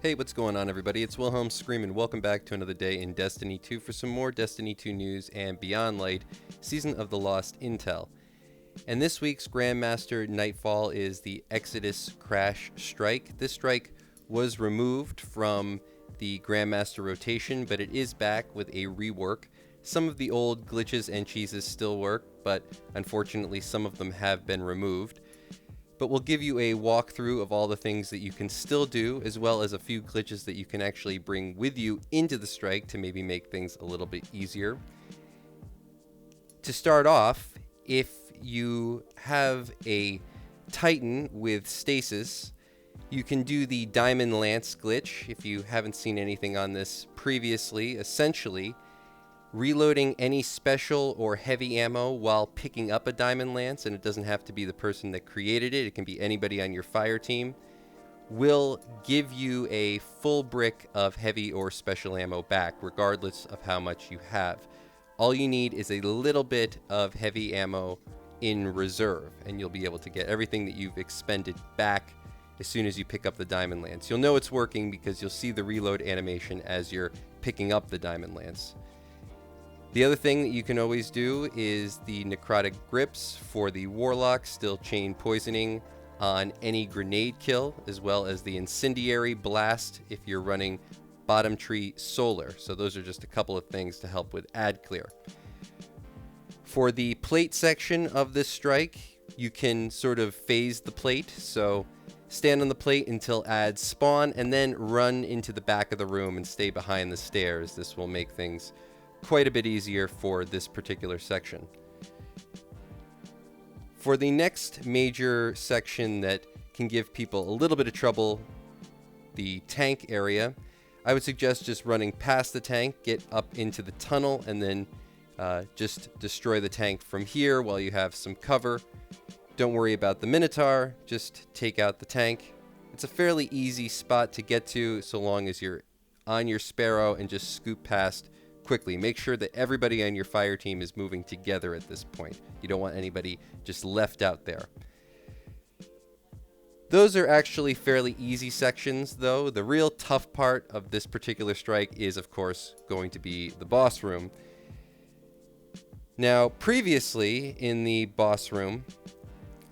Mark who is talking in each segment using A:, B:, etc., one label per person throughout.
A: Hey, what's going on, everybody? It's Wilhelm Scream, welcome back to another day in Destiny 2 for some more Destiny 2 news and Beyond Light, Season of the Lost Intel. And this week's Grandmaster Nightfall is the Exodus Crash Strike. This strike was removed from the Grandmaster rotation, but it is back with a rework. Some of the old glitches and cheeses still work, but unfortunately some of them have been removed. But we'll give you a walkthrough of all the things that you can still do, as well as a few glitches that you can actually bring with you into the strike to maybe make things a little bit easier. To start off, if you have a Titan with stasis, you can do the Diamond Lance glitch. If you haven't seen anything on this previously, essentially reloading any special or heavy ammo while picking up a Diamond Lance, and it doesn't have to be the person that created it, it can be anybody on your fire team, will give you a full brick of heavy or special ammo back, regardless of how much you have. All you need is a little bit of heavy ammo in reserve, and you'll be able to get everything that you've expended back as soon as you pick up the Diamond Lance. You'll know it's working because you'll see the reload animation as you're picking up the Diamond Lance. The other thing that you can always do is the necrotic grips for the warlock, still chain poisoning on any grenade kill, as well as the incendiary blast if you're running bottom tree solar. So those are just a couple of things to help with ad clear. For the plate section of this strike, you can sort of phase the plate. So stand on the plate until ads spawn and then run into the back of the room and stay behind the stairs. This will make things quite a bit easier for this particular section. For the next major section that can give people a little bit of trouble, the tank area, I would suggest just running past the tank, get up into the tunnel, and then just destroy the tank from here while you have some cover. Don't worry about the Minotaur, just take out the tank. It's a fairly easy spot to get to so long as you're on your Sparrow and just scoop past quickly. Make sure that everybody on your fire team is moving together at this point. You don't want anybody just left out there. Those are actually fairly easy sections, though. The real tough part of this particular strike is, of course, going to be the boss room. Now, previously in the boss room,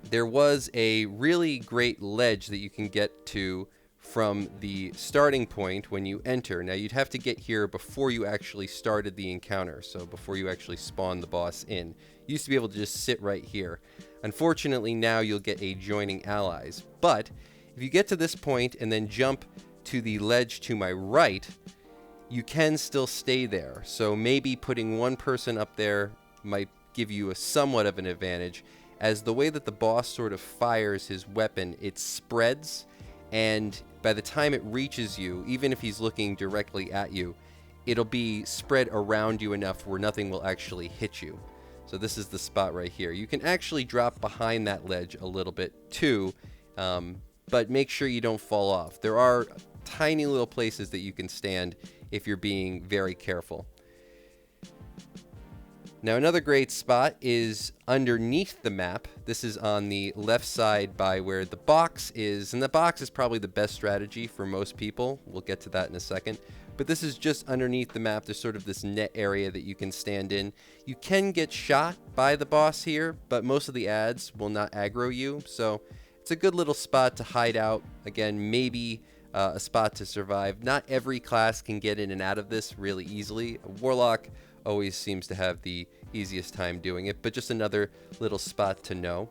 A: there was a really great ledge that you can get to from the starting point when you enter. Now, you'd have to get here before you actually started the encounter, so before you actually spawned the boss in. You used to be able to just sit right here. Unfortunately, now you'll get a joining allies. But if you get to this point and then jump to the ledge to my right, you can still stay there. So maybe putting one person up there might give you a somewhat of an advantage, as the way that the boss sort of fires his weapon, it spreads, and by the time it reaches you, even if he's looking directly at you, it'll be spread around you enough where nothing will actually hit you. So this is the spot right here. You can actually drop behind that ledge a little bit too, but make sure you don't fall off. There are tiny little places that you can stand if you're being very careful. Now, another great spot is underneath the map. This is on the left side by where the box is, and the box is probably the best strategy for most people. We'll get to that in a second. But this is just underneath the map. There's sort of this net area that you can stand in. You can get shot by the boss here, but most of the ads will not aggro you, so it's a good little spot to hide out. Again, maybe a spot to survive. Not every class can get in and out of this really easily. A Warlock always seems to have the easiest time doing it, but just another little spot to know.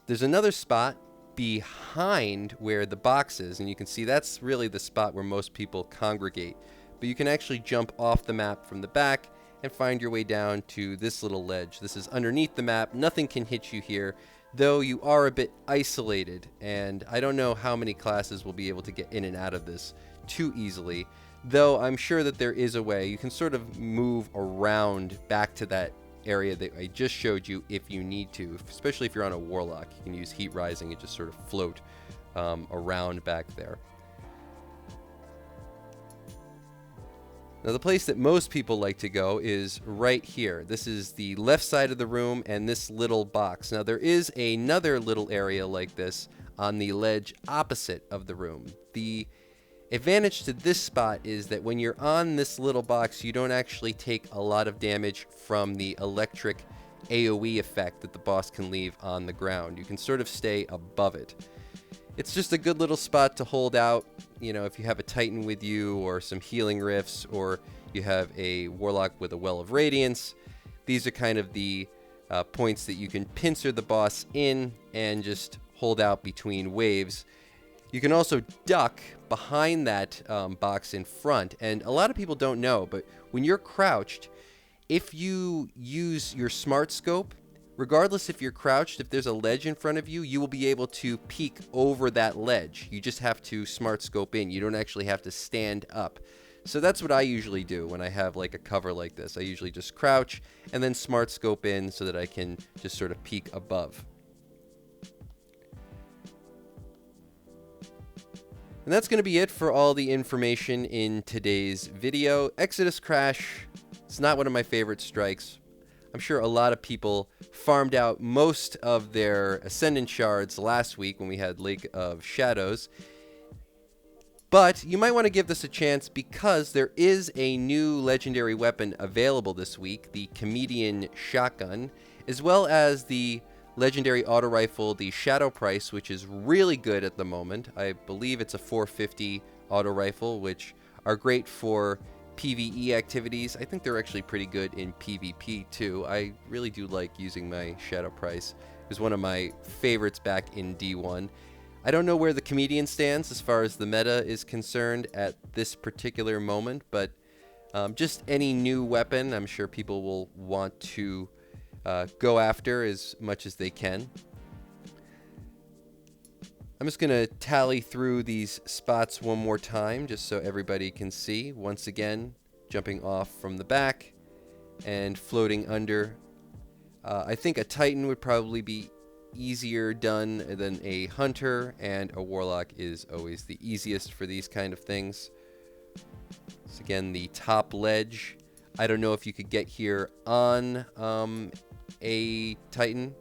A: There's another spot behind where the box is, and you can see that's really the spot where most people congregate. But you can actually jump off the map from the back and find your way down to this little ledge. This is underneath the map. Nothing can hit you here, though you are a bit isolated, and I don't know how many classes will be able to get in and out of this too easily, though I'm sure that there is a way. You can sort of move around back to that area that I just showed you if you need to, especially if you're on a Warlock. You can use Heat Rising and just sort of float. 'em, float. Around back there. Now, the place that most people like to go is right here. This is the left side of the room and this little box. Now, there is another little area like this on the ledge opposite of the room. The advantage to this spot is that when you're on this little box, you don't actually take a lot of damage from the electric AoE effect that the boss can leave on the ground. You can sort of stay above it. It's just a good little spot to hold out, you know, if you have a Titan with you or some healing rifts, or you have a Warlock with a Well of Radiance. These are kind of the points that you can pincer the boss in and just hold out between waves. You can also duck behind that box in front, and a lot of people don't know, but when you're crouched, if you use your smart scope, regardless if you're crouched, if there's a ledge in front of you, you will be able to peek over that ledge. You just have to smart scope in. You don't actually have to stand up. So that's what I usually do when I have like a cover like this. I usually just crouch and then smart scope in so that I can just sort of peek above. And that's going to be it for all the information in today's video. Exodus Crash is not one of my favorite strikes. I'm sure a lot of people farmed out most of their Ascendant Shards last week when we had Lake of Shadows. But you might want to give this a chance because there is a new legendary weapon available this week, the Comedian Shotgun, as well as the legendary auto rifle, the Shadow Price, which is really good at the moment. I believe it's a 450 auto rifle, which are great for PvE activities. I think they're actually pretty good in PvP too. I really do like using my Shadow Price. It was one of my favorites back in D1. I don't know where the Comedian stands as far as the meta is concerned at this particular moment, but just any new weapon I'm sure people will want to go after as much as they can. I'm just going to tally through these spots one more time just so everybody can see. Once again, jumping off from the back and floating under. I think a Titan would probably be easier done than a Hunter, and a Warlock is always the easiest for these kind of things. So again, the top ledge. I don't know if you could get here on a Titan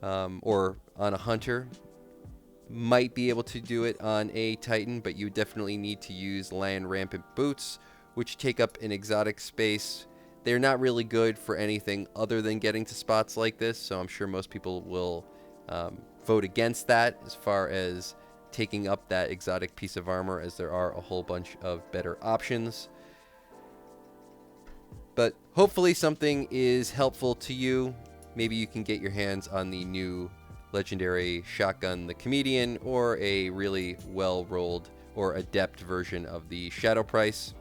A: or on a Hunter. Might be able to do it on a Titan, but you definitely need to use Land Rampant Boots, which take up an exotic space. They're not really good for anything other than getting to spots like this, so I'm sure most people will vote against that as far as taking up that exotic piece of armor, as there are a whole bunch of better options. But hopefully something is helpful to you. Maybe you can get your hands on the new legendary shotgun, the Comedian, or a really well-rolled or adept version of the Shadow Price.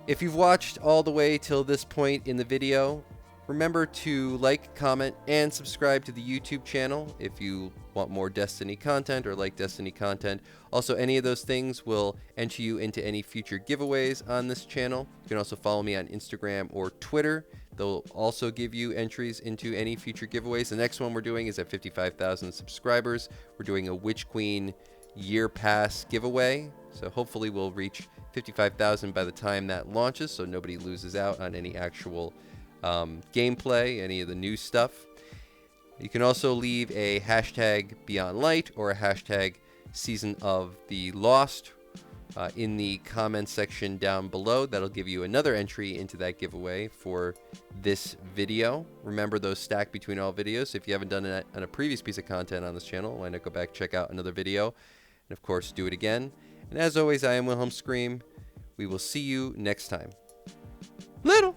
A: If you've watched all the way till this point in the video, remember to like, comment, and subscribe to the YouTube channel if you want more Destiny content or like Destiny content. Also, any of those things will enter you into any future giveaways on this channel. You can also follow me on Instagram or Twitter. They'll also give you entries into any future giveaways. The next one we're doing is at 55,000 subscribers. We're doing a Witch Queen Year Pass giveaway. So hopefully we'll reach 55,000 by the time that launches, so nobody loses out on any actual gameplay, any of the new stuff. You can also leave a hashtag Beyond Light or a hashtag Season of the Lost in the comment section down below. That'll give you another entry into that giveaway for this video. Remember, those stack between all videos. If you haven't done it on a previous piece of content on this channel, why not go back, check out another video, and of course do it again. And as always, I am Wilhelm Scream. We will see you next time. Little